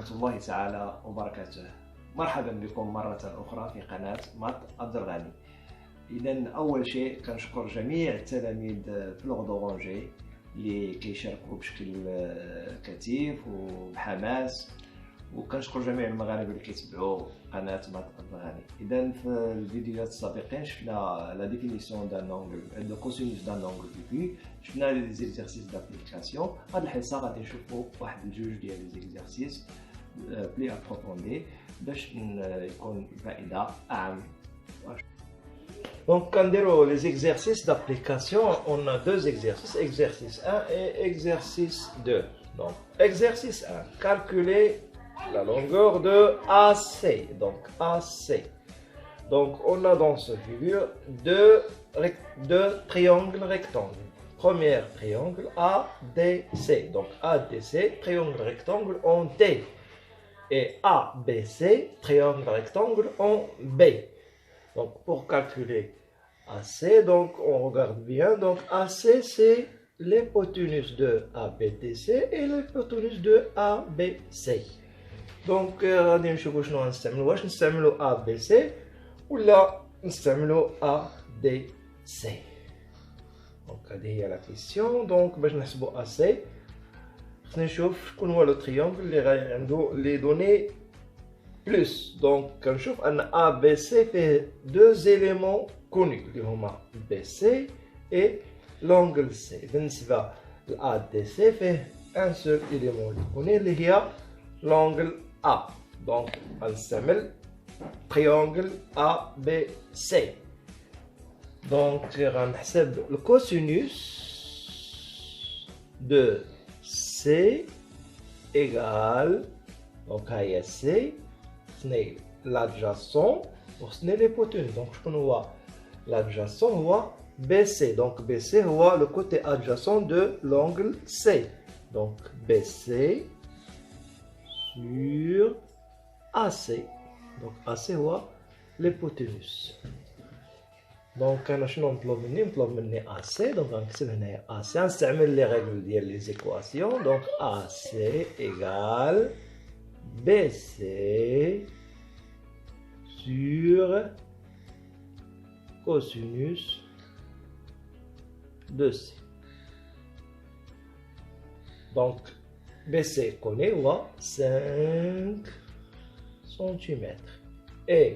ورحمة الله تعالى وبركاته. مرحبا بكم مرة أخرى في قناة مات الدرغاني. إذا أول شيء كنشكر جميع التلاميذ في الغدورونجي اللي كيشاركوا بشكل كثيف وبحماس، وكنشكر جميع المغاربه اللي كيتبعوا قناه مات الدرغاني. اذا في الفيديوهات السابقين شفنا لا ديفينيسيون دان اونغل دو كوسينوس دان اونغل بي، شفنا لي زيكزارسيس دابليكاسيون. هاد الحصه غادي نشوفوا واحد الجوج ديال لي زيكزارسيس بلي ابروفوندي باش يكون الفائده اعم. Donc, quand on les exercices d'application, on a deux exercices, exercice 1 et exercice 2. Donc, exercice 1, calculer la longueur de AC. Donc, AC. Donc, on a dans ce figure deux triangles rectangles. Premier triangle ADC. Donc, ADC, triangle rectangle en D. Et ABC, triangle rectangle en B. Donc, pour calculer AC, donc on regarde bien. Donc, AC, c'est l'hypoténuse de ABDC et l'hypoténuse de ABC. Donc, غادي نشوفوا شنو غنستعملوا، واش نستعملوا ABC ولا نستعملوا ADC. دونك هذه هي لا كيسيون. دونك باش نحسبوا AC خصنا نشوف شكون هو لو تريونغل اللي غادي عنده لي دوني بلس. دونك كنشوف ان ABC فيه deux éléments connus اللي هما BC et l'angle C. بالنسبة ل ADC فيه un seul élément اللي كوني اللي هي l'angle A. دونك غنستعمل triangle ABC. دونك غنحسب الكوسينوس دو C égale. دونك ها هي C، خصني l'adjacent وخصني l'hypoténuse. دونك شكون هو l'adjacent؟ هو BC. دونك BC هو le côté adjacent de l'angle C. donc BC sur AC. donc AC هو l'hypoténuse. دونك انا شنو نطلب مني AC. دونك غنكتب هنايا AC، غنستعمل لي ريغل ديال لي زيكواسيون. دونك AC égale BC sur cosinus de C. Donc, BC connaît 5 cm. Et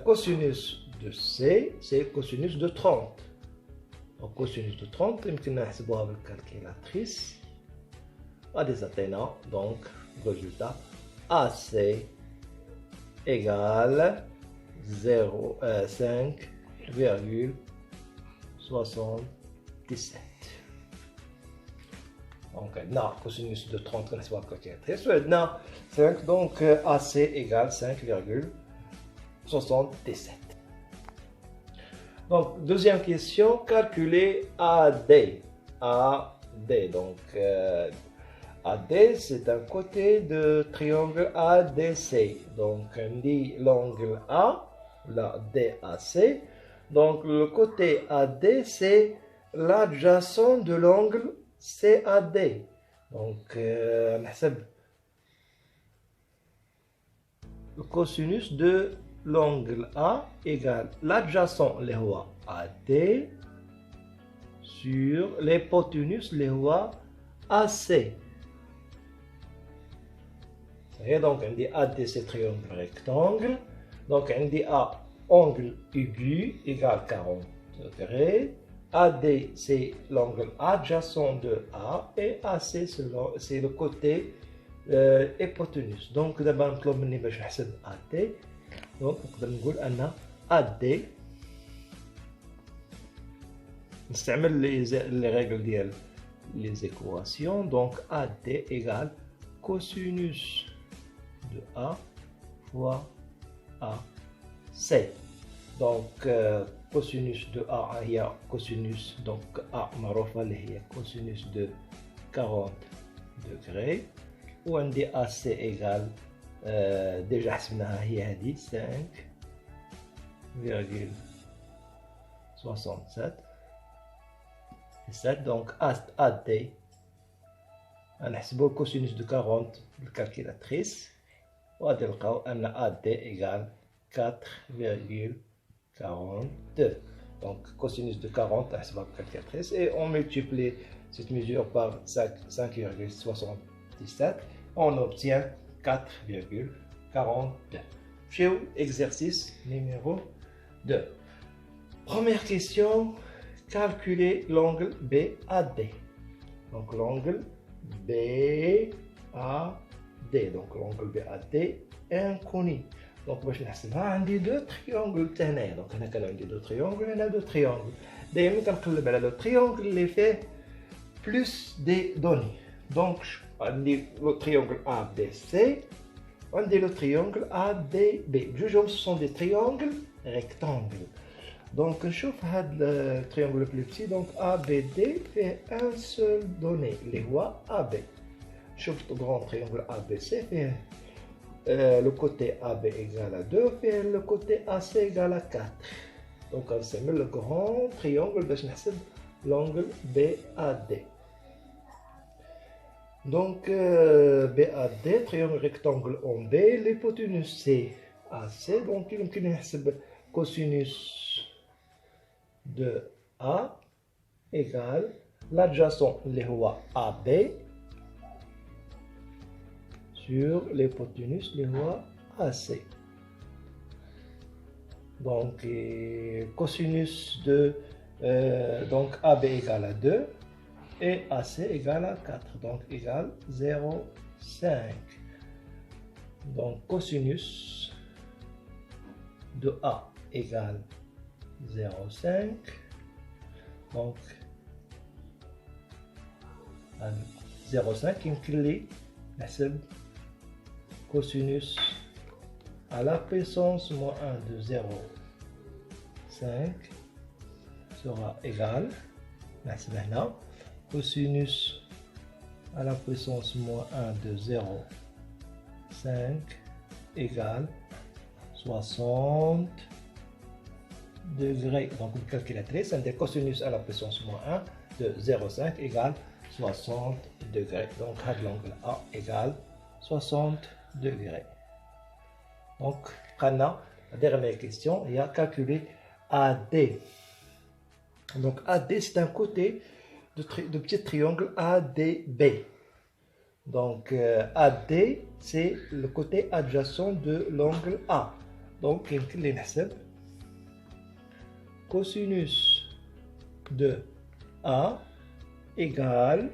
cosinus de C, c'est cosinus de 30. Donc, cosinus de 30, يمكن نحسبوها بالكالكيلاتريس. غادي تعطينا donc résultat AC égale 5,77. donc عندنا cosinus de 30 كنحسبوها بالكالكيلاتريس، وعندنا 5. donc AC égale 5,77. donc deuxième question, calculer AD. AD, donc AD, c'est un côté de triangle ADC. Donc, on dit l'angle A, la DAC. Donc, le côté AD, c'est l'adjacent de l'angle CAD. Donc, on le cosinus de l'angle A égale l'adjacent, le roi AD, sur l'hypoténuse, le roi AC. Et donc on dit AD c'est triangle rectangle. donc on dit A angle aigu égale 40 degrés. AD c'est l'angle adjacent de A et AC c'est le côté hypoténuse. donc d'abord نطلب مني باش نحسب AD. donc نقدر نقول ان AD نستعمل les règles ديال les équations. donc AD égale cosinus de A fois AC. donc cosinus de A هي cosinus. donc A معروفة اللي هي cosinus de 40 degrés. وعندي AC égale ديجا حسبناها هي هذه 5,67. donc AD غنحسبوا الكوسينوس دو 40 بالكالكيلاتريس وغادي نلقاو ان AD égale 4,42. Donc cosinus de 40 نحسبها بالكالكيلاتريس et on multiplie cette mesure par 5,77, on obtient 4,42. Chez exercice numéro 2. Première question, calculer l'angle BAD. Donc l'angle BAD. Donc l'angle BAD inconnu. Donc باش نحسبها عندي دو تريونغل حتى هنايا. دونك هنا كان عندي دو تريونغل هنا دو تريونغل. دائما كنقلب على لو تريونغل اللي فيه بلوس دي دوني. دونك عندي لو تريونغل ABC وعندي لو تريونغل ADB. بجوجهم سون دي تريونغل ريكتانغل. دونك نشوف هاد التريونغل لو بلو بتي. دونك ABD فيه ان سول دوني اللي هو AB. نشوف غون تريونغل ABC فيه le côté AB égale à 2 et le côté AC égale à 4. Donc on se met le grand triangle باش نحسب l'angle BAD. Donc BAD, triangle rectangle en B, l'hypoténuse c'est AC. Donc يمكن نحسب cosinus de A égale l'adjacent اللي هو AB sur l'hypoténuse اللي هو AC. Donc cosinus de donc AB égale à 2 et AC égale à 4, donc égale 0,5. Donc cosinus de A égale 0,5. Donc 0,5 يمكن لي نحسب cosinus à la puissance moins 1 de 0,5 sera égal, cosinus à la puissance moins 1 de 0,5 égale 60 degrés. Donc une calculatrice, un des cosinus à la puissance moins 1 de 0,5 égale 60 degrés. Donc l'angle A égale 60 degrés. Donc, la dernière question, il y a calculé AD. Donc, AD, c'est un côté de petit triangle ADB. Donc, AD, c'est le côté adjacent de l'angle A. Donc, il y cosinus de A égale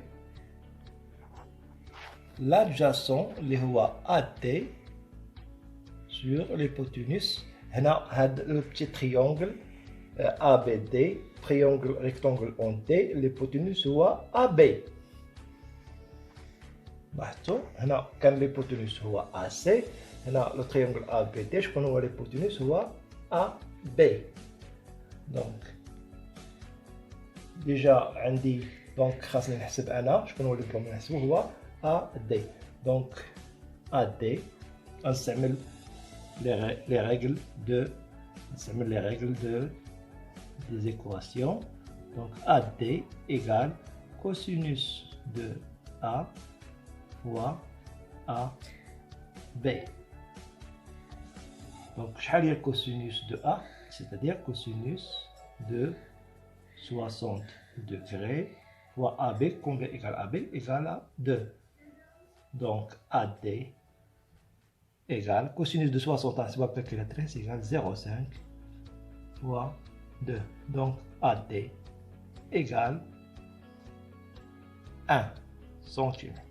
l'adjacent اللي هو AD sur l'hypoténuse. هنا هذا le petit triangle ABD, triangle rectangle en D, l'hypoténuse هو AB. لاحظتوا هنا كان l'hypoténuse هو AC. هنا le triangle ABD شكون هو l'hypoténuse هو AB. donc déjà عندي donc خاصني نحسب انا شكون هو اللي بغينا نحسبه هو AD. donc AD نستعمل les règles des équations. Donc AD égale cosinus de A fois AB. Donc شحال هي cosinus de A, c'est-à-dire cosinus de 60 degrés fois AB. Combien égale AB? Égale à 2. Donc AD égale cosinus de 60 à la calculatrice égale 0,5 fois 2. Donc AD égale 1 centimètre.